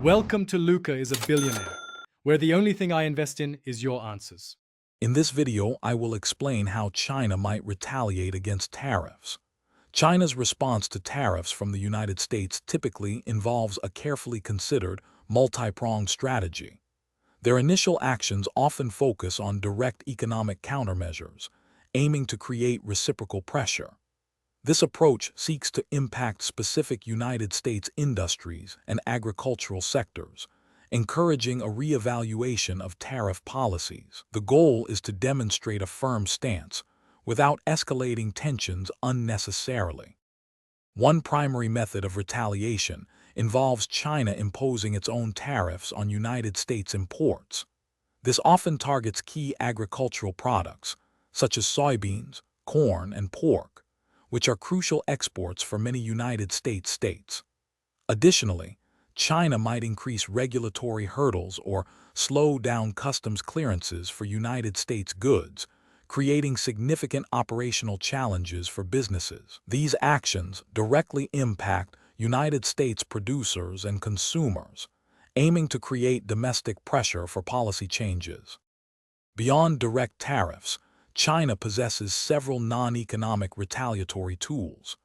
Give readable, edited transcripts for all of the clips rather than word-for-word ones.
Welcome to Luca is a Billionaire, where the only thing I invest in is your answers. In this video, I will explain how China might retaliate against tariffs. China's response to tariffs from the United States typically involves a carefully considered, multi-pronged strategy. Their initial actions often focus on direct economic countermeasures, aiming to create reciprocal pressure. This approach seeks to impact specific United States industries and agricultural sectors, encouraging a reevaluation of tariff policies. The goal is to demonstrate a firm stance without escalating tensions unnecessarily. One primary method of retaliation involves China imposing its own tariffs on United States imports. This often targets key agricultural products, such as soybeans, corn, and pork, which are crucial exports for many United States states. Additionally, China might increase regulatory hurdles or slow down customs clearances for United States goods, creating significant operational challenges for businesses. These actions directly impact United States producers and consumers, aiming to create domestic pressure for policy changes. Beyond direct tariffs, China possesses several non-economic retaliatory tools.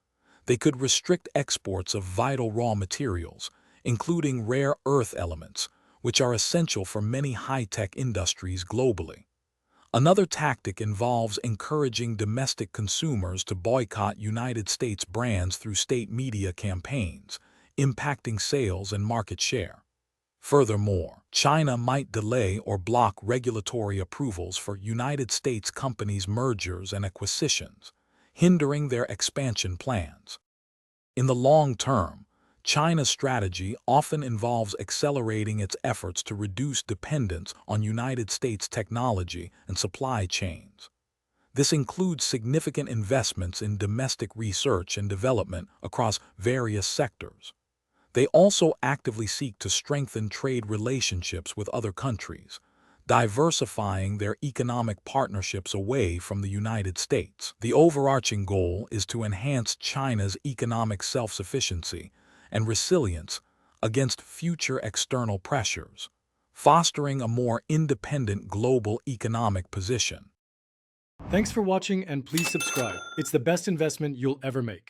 They could restrict exports of vital raw materials, including rare earth elements, which are essential for many high-tech industries globally. Another tactic involves encouraging domestic consumers to boycott United States brands through state media campaigns, impacting sales and market share. Furthermore, China might delay or block regulatory approvals for United States companies' mergers and acquisitions, hindering their expansion plans. In the long term, China's strategy often involves accelerating its efforts to reduce dependence on United States technology and supply chains. This includes significant investments in domestic research and development across various sectors. They also actively seek to strengthen trade relationships with other countries, diversifying their economic partnerships away from the United States. The overarching goal is to enhance China's economic self-sufficiency and resilience against future external pressures, fostering a more independent global economic position. Thanks for watching and please subscribe. It's the best investment you'll ever make.